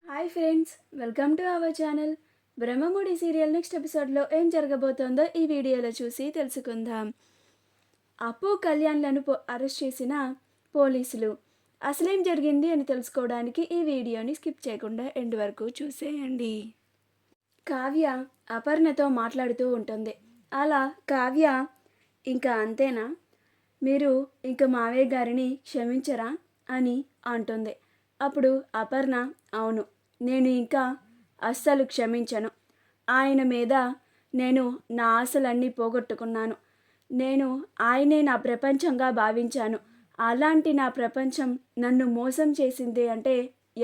Hi friends, welcome to our channel. Brahmamudi serial next ఎపిసోడ్లో ఏం జరగబోతోందో ఈ వీడియోలో చూసి తెలుసుకుందాం. అప్పు కళ్యాణ్లను అరెస్ట్ చేసిన పోలీసులు. అసలేం జరిగింది అని తెలుసుకోవడానికి ఈ వీడియోని స్కిప్ చేయకుండా ఎండ్ వరకు చూసేయండి. కావ్య అపర్ణతో మాట్లాడుతూ ఉంటుంది. అలా కావ్య, ఇంకా అంతేనా, మీరు ఇంకా మావయ్య గారిని క్షమించరా అని అంటుంది. అప్పుడు అపర్ణ, అవును, నేను ఇంకా అస్సలు క్షమించను. ఆయన మీద నేను నా ఆశలన్నీ పోగొట్టుకున్నాను. నేను ఆయనే నా ప్రపంచంగా భావించాను. అలాంటి నా ప్రపంచం నన్ను మోసం చేసింది అంటే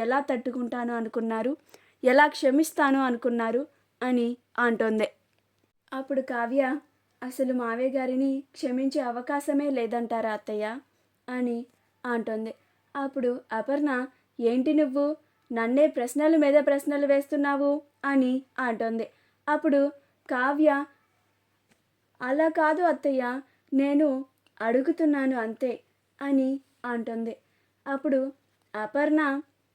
ఎలా తట్టుకుంటాను అనుకున్నారు, ఎలా క్షమిస్తాను అనుకున్నారు అని అంటోంది. అప్పుడు కావ్య, అసలు మావయ్య గారిని క్షమించే అవకాశమే లేదంటారా అత్తయ్య అని అంటోంది. అప్పుడు అపర్ణ, ఏంటి నువ్వు నన్నే ప్రశ్నల మీద ప్రశ్నలు వేస్తున్నావు అని అంటోంది. అప్పుడు కావ్య, అలా కాదు అత్తయ్య, నేను అడుగుతున్నాను అంతే అని అంటుంది. అప్పుడు అపర్ణ,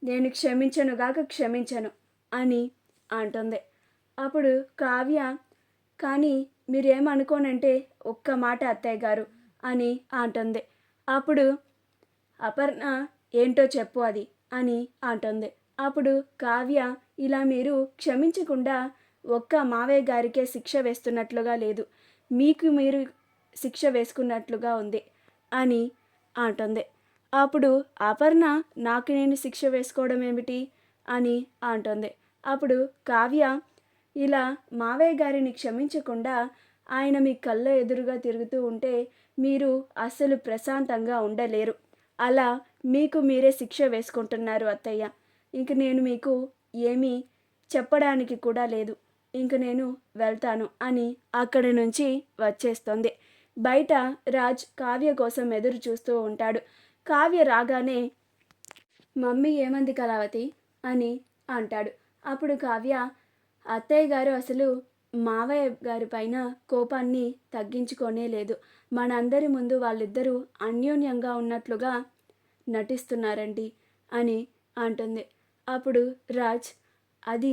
నేను క్షమించనుగాక క్షమించను అని అంటుంది. అప్పుడు కావ్య, కానీ మీరేమనుకోనంటే ఒక్క మాట అత్తయ్య గారు అని అంటుంది. అప్పుడు అపర్ణ, ఏంటో చెప్పు అది అని అంటుంది. అప్పుడు కావ్య, ఇలా మీరు క్షమించకుండా ఒక్క మావయ్య గారికే శిక్ష వేస్తున్నట్లుగా లేదు, మీకు మీరు శిక్ష వేసుకున్నట్లుగా ఉంది అని అంటుంది. అప్పుడు అపర్ణ, నాకు నేను శిక్ష వేసుకోవడం ఏమిటి అని అంటుంది. అప్పుడు కావ్య, ఇలా మావయ్య గారిని క్షమించకుండా ఆయన మీ కళ్ళ ఎదురుగా తిరుగుతూ ఉంటే మీరు అస్సలు ప్రశాంతంగా ఉండలేరు. అలా మీకు మీరే శిక్ష వేసుకుంటున్నారు అత్తయ్య. ఇంక నేను మీకు ఏమీ చెప్పడానికి కూడా లేదు. ఇంక నేను వెళ్తాను అని అక్కడి నుంచి వచ్చేస్తుంది. బయట రాజ్ కావ్య కోసం ఎదురు చూస్తూ ఉంటాడు. కావ్య రాగానే, మమ్మీ ఏమంది కళావతి అని అంటాడు. అప్పుడు కావ్య, అత్తయ్య గారు అసలు మావయ్య గారి పైన కోపాన్ని తగ్గించుకోనే లేదు. మనందరి ముందు వాళ్ళిద్దరూ అన్యోన్యంగా ఉన్నట్లుగా నటిస్తున్నారండి అని అంటుంది. అప్పుడు రాజ్, అది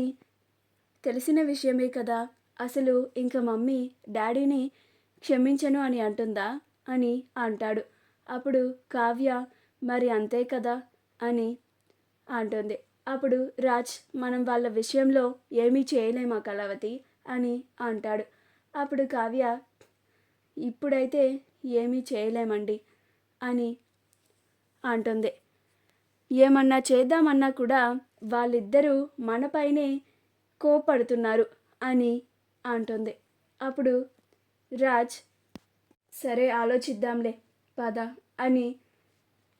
తెలిసిన విషయమే కదా, అసలు ఇంక మమ్మీ డాడీని క్షమించను అని అంటుందా అని అంటాడు. అప్పుడు కావ్య, మరి అంతే కదా అని అంటుంది. అప్పుడు రాజ్, మనం వాళ్ళ విషయంలో ఏమీ చేయలేమా కళావతి అని అంటాడు. అప్పుడు కావ్య, ఇప్పుడైతే ఏమీ చేయలేమండి అని అంటుంది. ఏమన్నా చేద్దామన్నా కూడా వాళ్ళిద్దరూ మనపైనే కోపడుతున్నారు అని అంటుంది. అప్పుడు రాజ్, సరే ఆలోచిద్దాంలే పద అని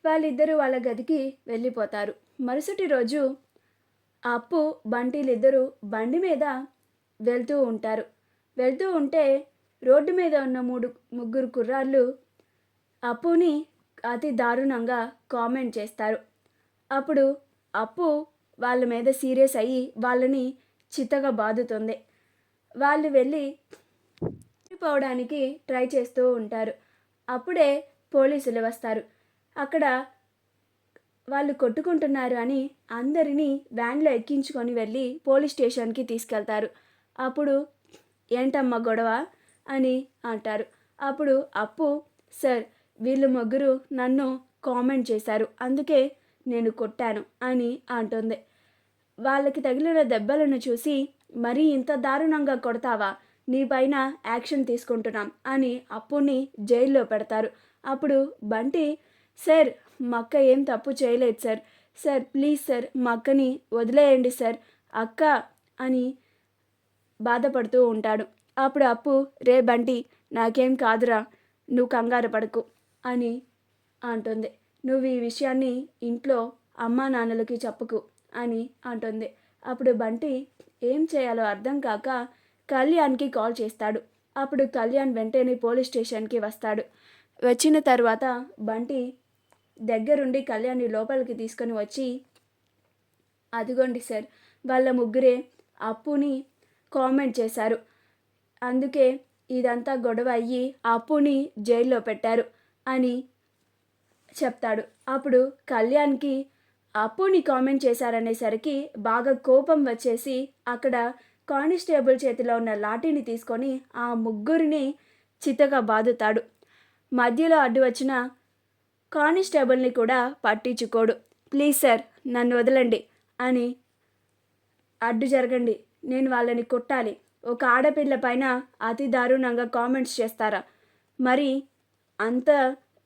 వాళ్ళిద్దరూ వాళ్ళ గదికి వెళ్ళిపోతారు. మరుసటి రోజు అప్పు బంటీలిద్దరూ బండి మీద వెళ్తూ ఉంటారు. వెళ్తూ ఉంటే రోడ్డు మీద ఉన్న ముగ్గురు కుర్రాళ్ళు అప్పుని అతి దారుణంగా కామెంట్ చేస్తారు. అప్పుడు అప్పు వాళ్ళ మీద సీరియస్ అయ్యి వాళ్ళని చితగా బాదుతుంది. వాళ్ళు వెళ్ళి పోవడానికి ట్రై చేస్తూ ఉంటారు. అప్పుడే పోలీసులు వస్తారు. అక్కడ వాళ్ళు కొట్టుకుంటున్నారు అని అందరినీ వ్యాన్లో ఎక్కించుకొని వెళ్ళి పోలీస్ స్టేషన్కి తీసుకెళ్తారు. అప్పుడు ఏంటమ్మా గొడవ అని అంటారు. అప్పుడు అప్పు, సార్, వీళ్ళు ముగ్గురు నన్ను కామెంట్ చేశారు, అందుకే నేను కొట్టాను అని అంటుంది. వాళ్ళకి తగిలిన దెబ్బలను చూసి, మరీ ఇంత దారుణంగా కొడతావా, నీ పైన యాక్షన్ తీసుకుంటున్నాం అని అప్పుని జైల్లో పెడతారు. అప్పుడు బంటి, సార్, మా అక్క ఏం తప్పు చేయలేదు సార్, సార్ ప్లీజ్ సార్ మా అక్కని వదిలేయండి సార్, అక్క అని బాధపడుతూ ఉంటాడు. అప్పుడు అప్పు, రే బంటి, నాకేం కాదురా, నువ్వు కంగారు పడకు అని అంటుంది. నువ్వు ఈ విషయాన్ని ఇంట్లో అమ్మా నాన్నలకి చెప్పకు అని అంటుంది. అప్పుడు బంటి ఏం చేయాలో అర్థం కాక కళ్యాణ్కి కాల్ చేస్తాడు. అప్పుడు కళ్యాణ్ వెంటనే పోలీస్ స్టేషన్కి వస్తాడు. వచ్చిన తర్వాత బంటి దగ్గరుండి కళ్యాణ్ని లోపలికి తీసుకొని వచ్చి, అదిగోండి సార్, వాళ్ళ ముగ్గురే అప్పుని కామెంట్ చేశారు, అందుకే ఇదంతా గొడవ అయ్యి అప్పుని జైల్లో పెట్టారు అని చెప్తాడు. అప్పుడు కళ్యాణ్కి అప్పుని కామెంట్ చేశారనేసరికి బాగా కోపం వచ్చేసి అక్కడ కానిస్టేబుల్ చేతిలో ఉన్న లాఠీని తీసుకొని ఆ ముగ్గురిని చితగా బాదుతాడు. మధ్యలో అడ్డు వచ్చిన కానిస్టేబుల్ని కూడా పట్టించుకోడు. ప్లీజ్ సార్, నన్ను వదలండి అని, అడ్డు జరగండి, నేను వాళ్ళని కొట్టాలి, ఒక ఆడపిల్ల పైన అతి దారుణంగా కామెంట్స్ చేస్తారా, మరి అంత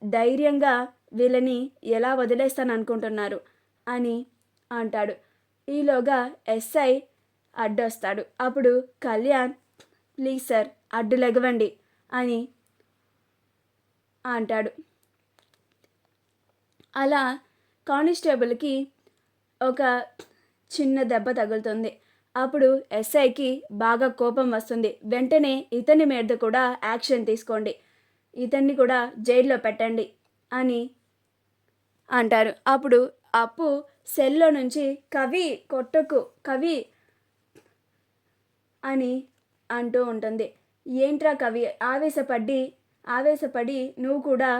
ధైర్యంగా వీళ్ళని ఎలా వదిలేస్తాను అనుకుంటున్నారు అని అంటాడు. ఈలోగా ఎస్ఐ అడ్డొస్తాడు. అప్పుడు కళ్యాణ్, ప్లీజ్ సార్, అడ్డు లెగవండి అని అంటాడు. అలా కానిస్టేబుల్కి ఒక చిన్న దెబ్బ తగులుతుంది. అప్పుడు ఎస్ఐకి బాగా కోపం వస్తుంది. వెంటనే ఇతని మీద కూడా యాక్షన్ తీసుకోండి, ఇతన్ని కూడా జైల్లో పెట్టండి అని అంటారు. అప్పుడు అప్పు సెల్లో నుంచి కవి కొట్టకు కవి అని అంటూ ఉంటుంది. ఏంట్రా కవి, ఆవేశపడి నువ్వు కూడా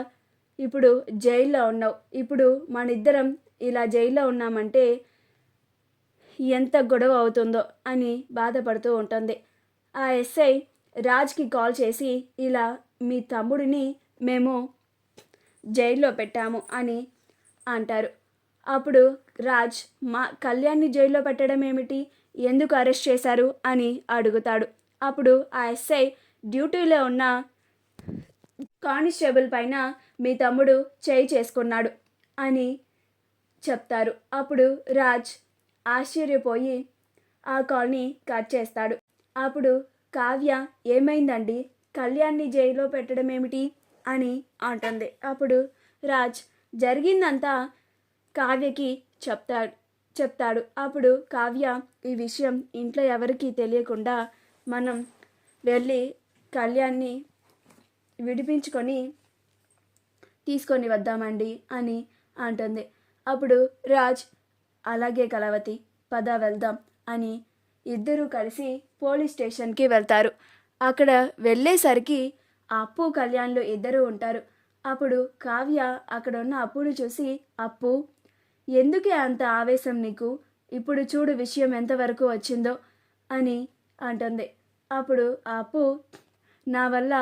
ఇప్పుడు జైల్లో ఉన్నావు. ఇప్పుడు మనిద్దరం ఇలా జైల్లో ఉన్నామంటే ఎంత గొడవ అవుతుందో అని బాధపడుతూ ఉంటుంది. ఆ ఎస్ఐ రాజ్కి కాల్ చేసి ఇలా మీ తమ్ముడిని మేము జైల్లో పెట్టాము అని అంటారు. అప్పుడు రాజ్, మా కళ్యాణ్ని జైల్లో పెట్టడం ఏమిటి, ఎందుకు అరెస్ట్ చేశారు అని అడుగుతాడు. అప్పుడు ఆ ఎస్ఐ డ్యూటీలో ఉన్న కానిస్టేబుల్ పైన మీ తమ్ముడు చేయి చేసుకున్నాడు అని చెప్తారు. అప్పుడు రాజ్ ఆశ్చర్యపోయి ఆ కాల్ని కట్ చేస్తాడు. అప్పుడు కావ్య, ఏమైందండి, కళ్యాణ్ని జైల్లో పెట్టడం ఏమిటి అని అంటుంది. అప్పుడు రాజ్ జరిగిందంతా కావ్యకి చెప్తాడు. అప్పుడు కావ్య, ఈ విషయం ఇంట్లో ఎవరికీ తెలియకుండా మనం వెళ్ళి కళ్యాణ్ని విడిపించుకొని తీసుకొని వద్దామండి అని అంటుంది. అప్పుడు రాజ్, అలాగే కళావతి, పద వెళ్దాం అని ఇద్దరూ కలిసి పోలీస్ స్టేషన్కి వెళ్తారు. అక్కడ వెళ్ళేసరికి అప్పు కళ్యాణ్లు ఇద్దరూ ఉంటారు. అప్పుడు కావ్య అక్కడ ఉన్న అప్పుని చూసి, అప్పు, ఎందుకే అంత ఆవేశం నీకు, ఇప్పుడు చూడు విషయం ఎంతవరకు వచ్చిందో అని అంటుంది. అప్పుడు అప్పు, నా వల్ల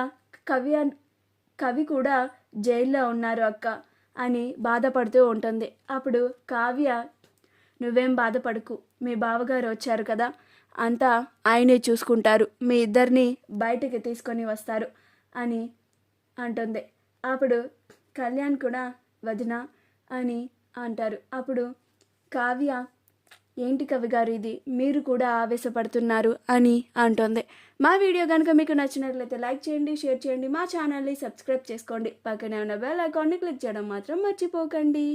కవి కూడా జైల్లో ఉన్నారు అక్క అని బాధపడుతూ ఉంటుంది. అప్పుడు కావ్య, నువ్వేం బాధపడకు, మీ బావగారు వచ్చారు కదా, అంతా ఆయనే చూసుకుంటారు, మీ ఇద్దరిని బయటికి తీసుకొని వస్తారు అని అంటుంది. అప్పుడు కళ్యాణ్ కూడా వదిన అని అంటారు. అప్పుడు కావ్య, ఏంటి కవి గారు ఇది, మీరు కూడా ఆవేశపడుతున్నారు అని అంటుంది. మా వీడియో కనుక మీకు నచ్చినట్లయితే లైక్ చేయండి, షేర్ చేయండి, మా ఛానల్ని సబ్స్క్రైబ్ చేసుకోండి, పక్కనే ఉన్న బెల్ ఐకాన్ని క్లిక్ చేయడం మాత్రం మర్చిపోకండి.